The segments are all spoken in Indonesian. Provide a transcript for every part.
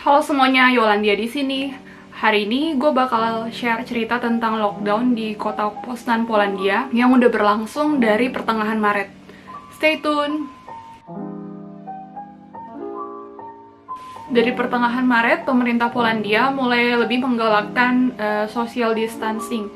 Halo semuanya, Yolandia di sini. Hari ini gue bakal share cerita tentang lockdown di kota Poznan, Polandia yang udah berlangsung dari pertengahan Maret. Stay tune! Dari pertengahan Maret, pemerintah Polandia mulai lebih menggalakkan social distancing.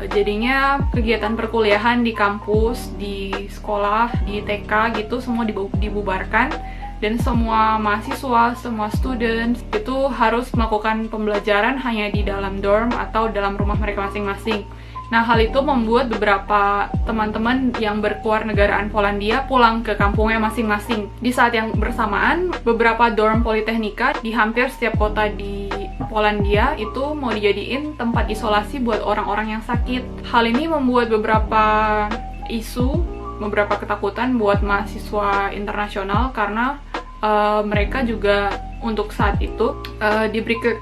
Jadinya kegiatan perkuliahan di kampus, di sekolah, di TK gitu semua dibubarkan, dan semua mahasiswa, semua students itu harus melakukan pembelajaran hanya di dalam dorm atau dalam rumah mereka masing-masing. Nah, hal itu membuat beberapa teman-teman yang berkewarganegaraan Polandia pulang ke kampungnya masing-masing. Di saat yang bersamaan, beberapa dorm Politeknika di hampir setiap kota di Polandia itu mau dijadiin tempat isolasi buat orang-orang yang sakit. Hal ini membuat beberapa isu, beberapa ketakutan buat mahasiswa internasional karena mereka juga untuk saat itu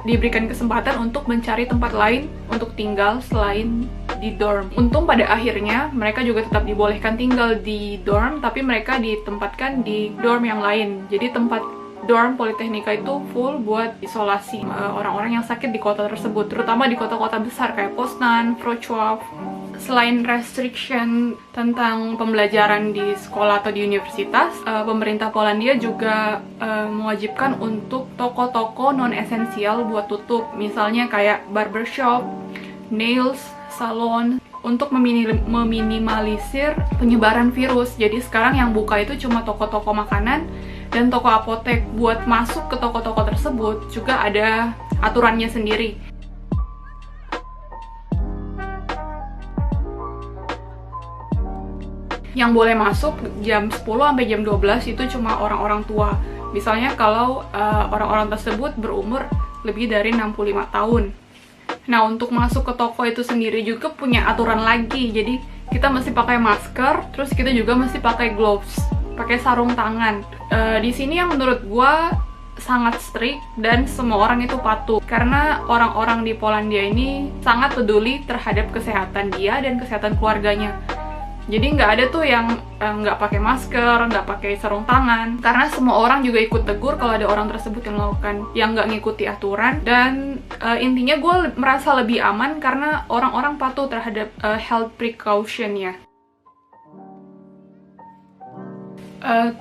diberikan kesempatan untuk mencari tempat lain untuk tinggal selain di dorm. Untung pada akhirnya mereka juga tetap dibolehkan tinggal di dorm, tapi mereka ditempatkan di dorm yang lain. Jadi tempat dorm Politeknika itu full buat isolasi orang-orang yang sakit di kota tersebut, terutama di kota-kota besar kayak Poznan, Wrocław. Selain restriction tentang pembelajaran di sekolah atau di universitas, pemerintah Polandia juga mewajibkan untuk toko-toko non-esensial buat tutup, misalnya kayak barbershop, nails, salon, untuk meminimalisir penyebaran virus. Jadi sekarang yang buka itu cuma toko-toko makanan dan toko apotek. Buat masuk ke toko-toko tersebut juga ada aturannya sendiri. Yang boleh masuk jam 10 sampai jam 12 itu cuma orang-orang tua. Misalnya kalau orang-orang tersebut berumur lebih dari 65 tahun. Nah, untuk masuk ke toko itu sendiri juga punya aturan lagi. Jadi kita mesti pakai masker, terus kita juga mesti pakai gloves, pakai sarung tangan. Di sini yang menurut gua sangat strict dan semua orang itu patuh, karena orang-orang di Polandia ini sangat peduli terhadap kesehatan dia dan kesehatan keluarganya. Jadi nggak ada tuh yang nggak pakai masker, nggak pakai sarung tangan, karena semua orang juga ikut tegur kalau ada orang tersebut yang melakukan yang nggak ngikuti aturan. Dan intinya gue merasa lebih aman karena orang-orang patuh terhadap health precaution ya.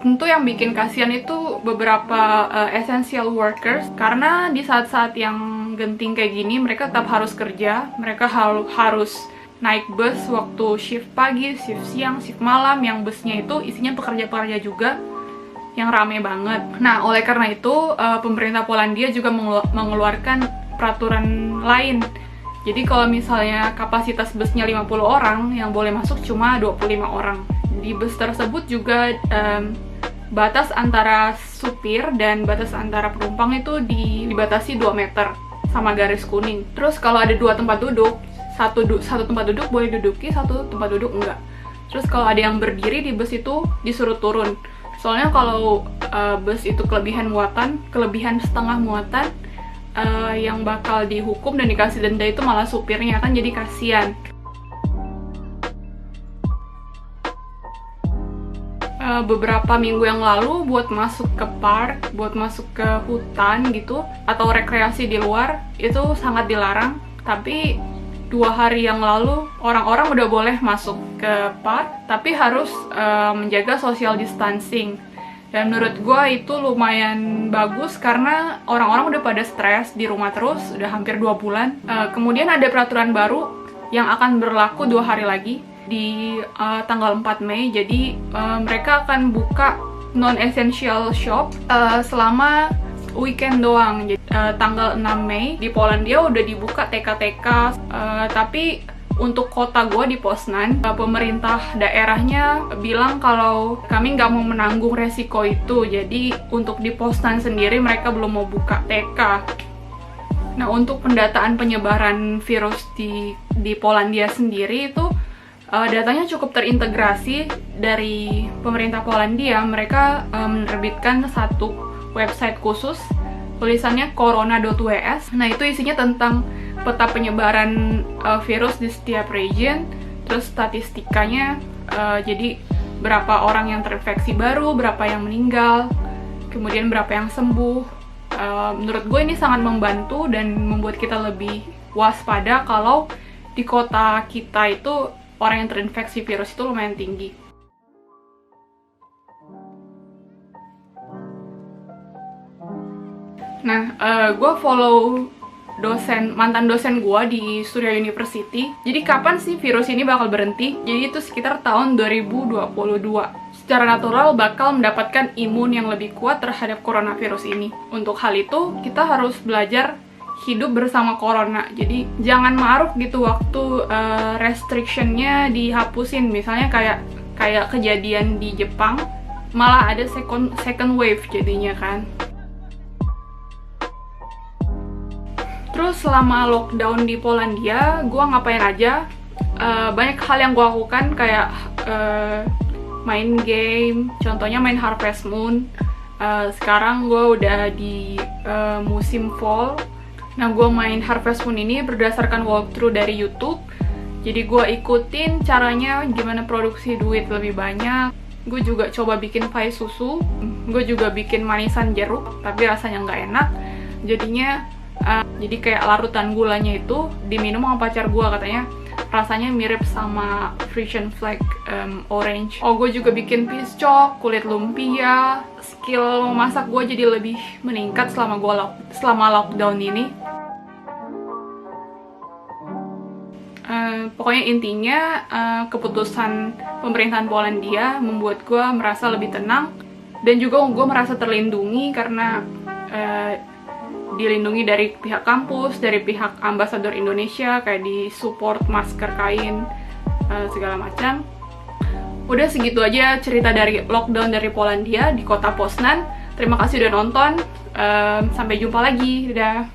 Tentu yang bikin kasihan itu beberapa essential workers, karena di saat-saat yang genting kayak gini mereka tetap harus kerja, mereka harus naik bus waktu shift pagi, shift siang, shift malam, yang busnya itu isinya pekerja-pekerja juga yang rame banget. Nah, oleh karena itu pemerintah Polandia juga mengeluarkan peraturan lain. Jadi kalau misalnya kapasitas busnya 50 orang, yang boleh masuk cuma 25 orang. Di bus tersebut juga batas antara supir dan batas antara penumpang itu dibatasi 2 meter sama garis kuning. Terus kalau ada 2 tempat duduk, satu tempat duduk boleh duduki, satu tempat duduk enggak. Terus kalau ada yang berdiri di bus itu disuruh turun. Soalnya kalau bus itu kelebihan setengah muatan, yang bakal dihukum dan dikasih denda itu malah supirnya, kan jadi kasihan. Beberapa minggu yang lalu buat masuk ke park, buat masuk ke hutan gitu, atau rekreasi di luar itu sangat dilarang. Tapi 2 hari yang lalu orang-orang udah boleh masuk ke park, tapi harus menjaga social distancing. Dan menurut gue itu lumayan bagus karena orang-orang udah pada stres di rumah terus, udah hampir 2 bulan. Kemudian ada peraturan baru yang akan berlaku 2 hari lagi di tanggal 4 Mei. Jadi mereka akan buka non-essential shop selama weekend doang. Jadi, tanggal 6 Mei di Polandia udah dibuka TK-TK, tapi untuk kota gue di Poznan, pemerintah daerahnya bilang kalau kami nggak mau menanggung resiko itu. Jadi untuk di Poznan sendiri mereka belum mau buka TK. Nah, untuk pendataan penyebaran virus di Polandia sendiri itu datanya cukup terintegrasi dari pemerintah Polandia. Mereka menerbitkan satu website khusus, tulisannya corona.ws. Nah, itu isinya tentang peta penyebaran virus di setiap region, terus statistikanya. Jadi berapa orang yang terinfeksi baru, berapa yang meninggal, kemudian berapa yang sembuh. Menurut gue ini sangat membantu dan membuat kita lebih waspada kalau di kota kita itu orang yang terinfeksi virus itu lumayan tinggi. Nah, gue follow mantan dosen gue di Surya University. Jadi kapan sih virus ini bakal berhenti? Jadi itu sekitar tahun 2022. Secara natural bakal mendapatkan imun yang lebih kuat terhadap coronavirus ini. Untuk hal itu, kita harus belajar hidup bersama corona. Jadi jangan maruk gitu waktu restrictionnya dihapusin. Misalnya kayak kejadian di Jepang, malah ada second wave jadinya kan. Terus selama lockdown di Polandia, gue ngapain aja? Banyak hal yang gue lakukan, kayak main game, contohnya main Harvest Moon. Sekarang gue udah di musim fall. Nah, gue main Harvest Moon ini berdasarkan walkthrough dari YouTube. Jadi gue ikutin caranya gimana produksi duit lebih banyak. Gue juga coba bikin pie susu. Gue juga bikin manisan jeruk, tapi rasanya nggak enak. Jadi kayak larutan gulanya itu diminum sama pacar gue, katanya rasanya mirip sama Frisian flag orange. Oh, gue juga bikin piscok, kulit lumpia. Skill memasak gue jadi lebih meningkat selama lockdown ini. Pokoknya intinya keputusan pemerintahan Polandia membuat gue merasa lebih tenang, dan juga gue merasa terlindungi karena dilindungi dari pihak kampus, dari pihak ambasador Indonesia, kayak di support masker kain, segala macam. Udah segitu aja cerita dari lockdown dari Polandia di kota Poznan. Terima kasih udah nonton, sampai jumpa lagi, dadah.